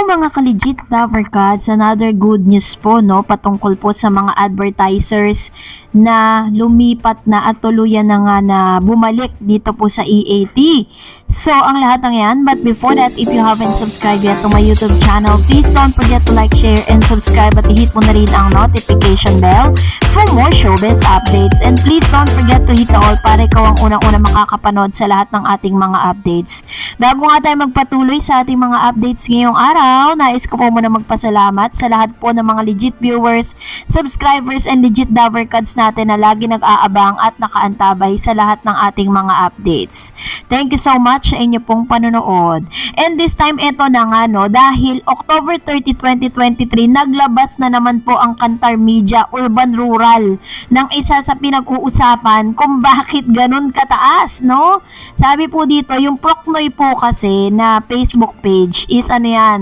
mga ka-legit lover gods, another good news po no patungkol po sa mga advertisers na lumipat na at tuluyan na nga na bumalik dito po sa EAT. So ang lahat ng yan, but before that, if you haven't subscribed yet to my YouTube channel, please don't forget to like, share, and subscribe at i-hit mo na rin ang notification bell for more showbiz updates. And please don't forget to hit the all para ikaw ang unang-una makakapanood sa lahat ng ating mga updates. Bago nga tayo magpatuloy sa ating mga updates ngayong araw, nais ko po muna magpasalamat sa lahat po ng mga legit viewers, subscribers, and legit lover cards natin na lagi nag-aabang at nakaantabay sa lahat ng ating mga updates. Thank you so much sa inyo pong panonood. And this time, eto na nga no, dahil October 30, 2023, naglabas na naman po ang Kantar Media Urban Rural ng isa sa pinag-uusapan kung bakit ganun kataas, no? Sabi po dito, yung Procnoy po kasi na Facebook page is ano yan,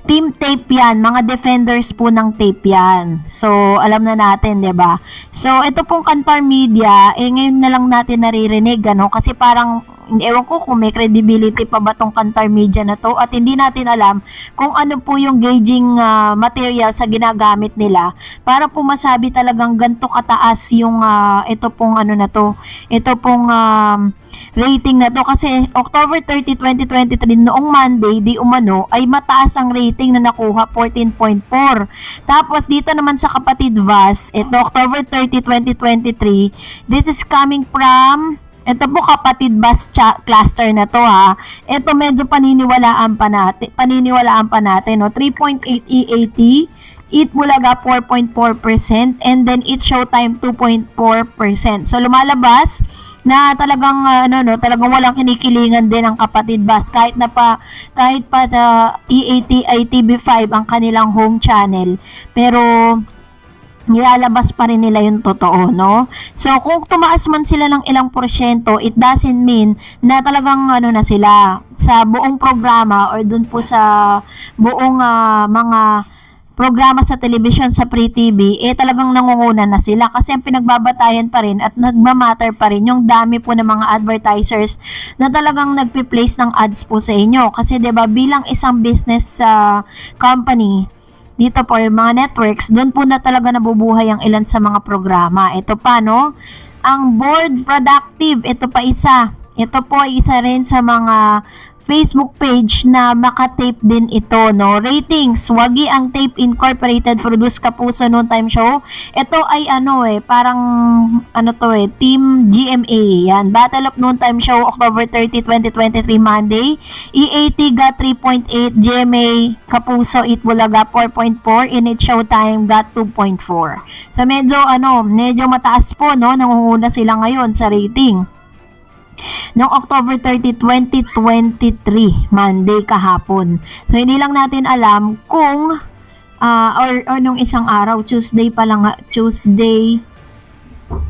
Team Tape yan, mga defenders po ng tape yan. So, alam na natin, 'di ba? So, ito pong Kantar Media, ngayon na lang natin naririnig, ano? Kasi parang, ewan ko kung may credibility pa ba tong Kantar Media na to at hindi natin alam kung ano po yung gauging material sa ginagamit nila para po masabi talagang ganito kataas yung ito pong ano na to, ito pong rating na to. Kasi October 30, 2023 noong Monday di umano ay mataas ang rating na nakuha, 14.4. Tapos dito naman sa kapatid VAS, ito October 30, 2023, this is coming from ito po kapatid VAS cluster na to ha. Ito medyo paniniwalaan pa natin no. 3.8 EAT, Eat Bulaga 4.4%, and then Eat Showtime 2.4%. So lumalabas na talagang talagang walang kinikilingan din ang kapatid VAS kahit pa sa EAT ay TV5 ang kanilang home channel. Pero nilalabas pa rin nila yung totoo, no? So, kung tumaas man sila ng ilang porsyento, it doesn't mean na talagang na sila sa buong programa or dun po sa buong mga programa sa television, sa Free TV, talagang nangunguna na sila kasi ang pinagbabatayan pa rin at nagmamatter pa rin yung dami po ng mga advertisers na talagang nagpi-place ng ads po sa inyo. Kasi 'di ba bilang isang business company, dito po yung mga networks, doon po na talaga nabubuhay ang ilan sa mga programa. Ito pa, no? Ang Board Productive, ito pa isa. Ito po ay isa rin sa mga Facebook page na makatape din ito, no? Ratings, Wagi ang Tape Incorporated, produce Kapuso Noon Time Show. Ito ay parang Team GMA. Yan, Battle of Noon Time Show, October 30, 2023, Monday. EAT got 3.8, GMA Kapuso Eat Bulaga 4.4, in It Showtime got 2.4. So medyo mataas po, no? Nangunguna sila ngayon sa rating. Noong October 30, 2023, Monday kahapon. So, hindi lang natin alam kung or nung isang araw, Tuesday pa lang, Tuesday.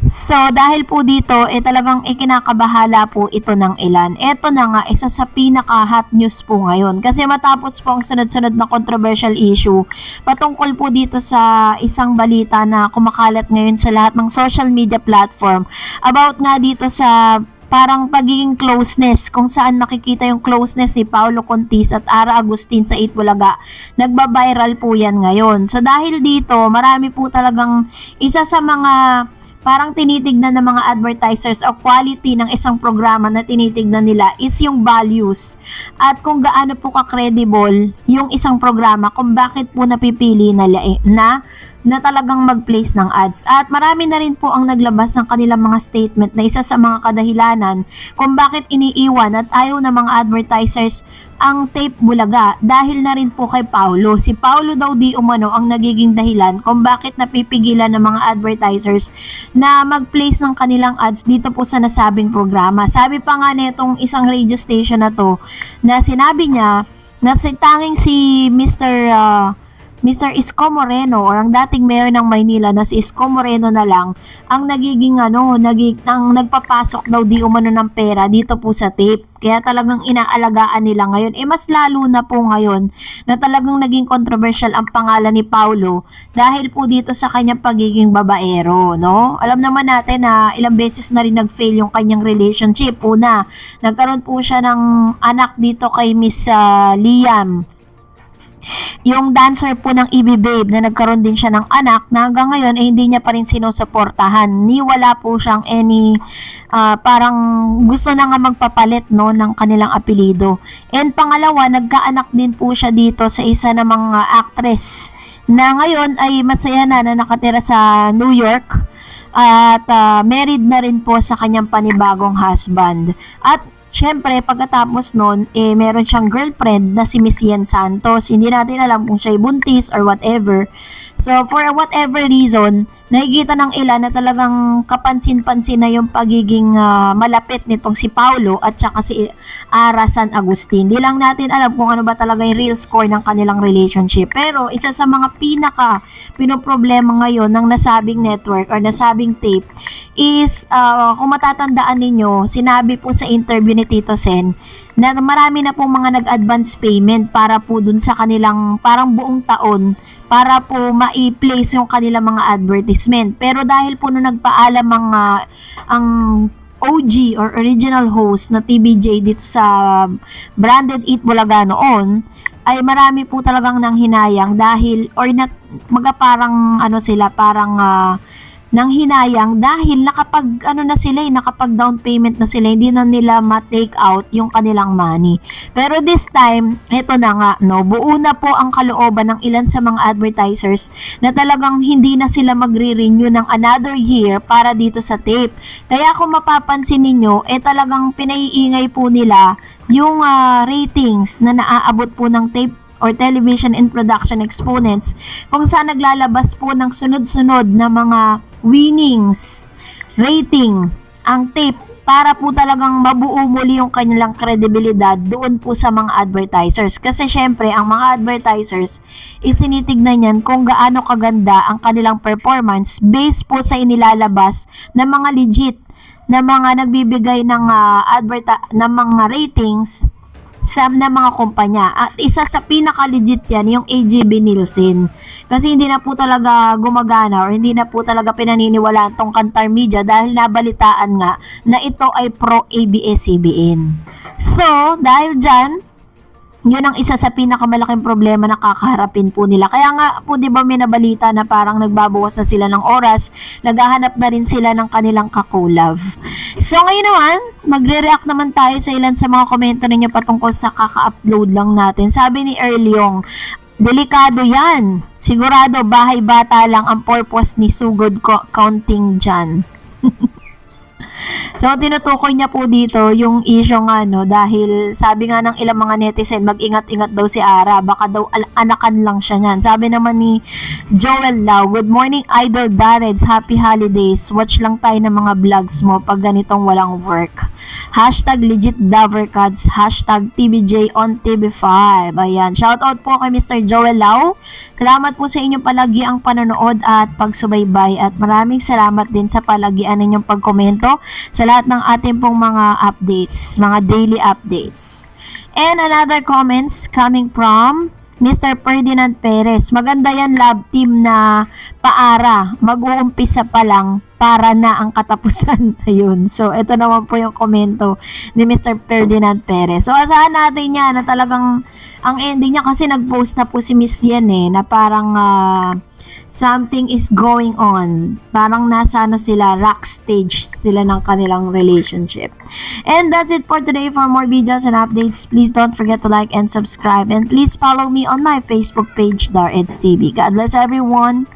So, dahil po dito, talagang ikinakabahala po ito ng ilan. Ito na nga, isa sa pinaka-hot news po ngayon. Kasi matapos po ang sunod-sunod na controversial issue, patungkol po dito sa isang balita na kumakalat ngayon sa lahat ng social media platform about nga dito sa parang pagiging closeness, kung saan makikita yung closeness si Paulo Contis at Ara Agustin sa Eat Bulaga. Nagba-viral po yan ngayon. So dahil dito, marami po talagang isa sa mga parang tinitignan ng mga advertisers o quality ng isang programa na tinitignan nila is yung values at kung gaano po ka-credible yung isang programa, kung bakit po napipili na talagang mag-place ng ads. At marami na rin po ang naglabas ng kanilang mga statement na isa sa mga kadahilanan kung bakit iniiwan at ayaw ng mga advertisers ang Tape Bulaga dahil na rin po kay Paulo. Si Paulo daw di umano ang nagiging dahilan kung bakit napipigilan ng mga advertisers na mag-place ng kanilang ads dito po sa nasabing programa. Sabi pa nga nitong isang radio station na to na sinabi niya na tanging si Mr. Isko Moreno or ang dating mayor ng Maynila na si Isko Moreno na lang ang nagiging ang nagpapasok daw di umano ng pera dito po sa tape. Kaya talagang inaalagaan nila ngayon. Mas lalo na po ngayon na talagang naging controversial ang pangalan ni Paulo dahil po dito sa kanyang pagiging babaero, no? Alam naman natin na ilang beses na rin nag-fail yung kanyang relationship. Una, nagkaroon po siya ng anak dito kay Miss Liam yung dancer po ng EB Babe na nagkaroon din siya ng anak na hanggang ngayon ay hindi niya pa rin sinusuportahan. Ni wala po siyang any parang gusto na nga magpapalit no ng kanilang apelido. And pangalawa, nagkaanak din po siya dito sa isa ng mga actress na ngayon ay masaya na nakatira sa New York at married na rin po sa kanyang panibagong husband. At syempre, pagkatapos nun, meron siyang girlfriend na si Miss Yen Santos. Hindi natin alam kung siya'y buntis or whatever. So, for whatever reason, nakikita ng ilan na talagang kapansin-pansin na yung pagiging malapit nitong si Paulo at saka si Ara San Agustin. Di lang natin alam kung ano ba talaga yung real score ng kanilang relationship. Pero, isa sa mga pinoproblema ngayon ng nasabing network or nasabing tape is, kung matatandaan ninyo, sinabi po sa interview ni Tito Sen na marami na pong mga nag-advance payment para po dun sa kanilang parang buong taon para po ma-place yung kanilang mga advertisement. Pero dahil po nung nagpaalam ang OG or original host na TBJ dito sa Branded Eat Bulaga noon, ay marami po talagang nanghinayang dahil or parang ano sila, parang nang hinayang dahil nakapag nakapag down payment na sila, hindi na nila ma-take out yung kanilang money. Pero this time, ito na nga, no, buo na po ang kalooban ng ilan sa mga advertisers na talagang hindi na sila magre-renew ng another year para dito sa tape. Kaya kung mapapansin ninyo, talagang pinaiingay po nila yung ratings na naaabot po ng tape or television and production exponents kung saan naglalabas po ng sunod-sunod na mga winnings, rating, ang tape para po talagang mabuo muli yung kanilang kredibilidad doon po sa mga advertisers. Kasi syempre, ang mga advertisers isinitignan yan kung gaano kaganda ang kanilang performance based po sa inilalabas na mga legit na mga nagbibigay ng mga ratings na mga kumpanya. At isa sa pinaka-legit yan, yung AGB Nielsen. Kasi hindi na po talaga gumagana or hindi na po talaga pinaniniwalaan tong Kantar Media dahil nabalitaan nga na ito ay pro-ABS-CBN. So, dahil dyan, yun ang isa sa pinakamalaking problema na kakaharapin po nila. Kaya nga po, di ba may nabalita na parang nagbabawas na sila ng oras, naghahanap na rin sila ng kanilang kakulab. So ngayon naman, magre-react naman tayo sa ilan sa mga komento ninyo patungkol sa kaka-upload lang natin. Sabi ni Erlyong, delikado yan. Sigurado bahay bata lang ang purpose ni Sugod Counting dyan. So, tinutukoy niya po dito yung issue nga, no, dahil sabi nga ng ilang mga netizen, mag-ingat-ingat daw si Ara, baka daw anakan lang siya niyan. Sabi naman ni Joel Lau, good morning Idol Dareds, happy holidays, watch lang tayo ng mga vlogs mo pag ganitong walang work. Hashtag legit Davercads, hashtag TBJ on TV5. Ayan, shoutout po kay Mr. Joel Lau. Salamat po sa inyong palagi ang panonood at pagsubaybay at maraming salamat din sa palagian ninyong pagkomento sa lahat ng ating pong mga updates, mga daily updates. And another comments coming from Mr. Ferdinand Perez. Maganda yan, love team na paara. Mag-uumpisa pa lang para na ang katapusan. Ayun. So, ito naman po yung komento ni Mr. Ferdinand Perez. So, asahan natin yan na talagang ang ending niya kasi nag-post na po si Miss Yen na parang something is going on. Parang nasa sila, rock stage sila ng kanilang relationship. And that's it for today. For more videos and updates, please don't forget to like and subscribe. And please follow me on my Facebook page, Dareds TV. God bless everyone.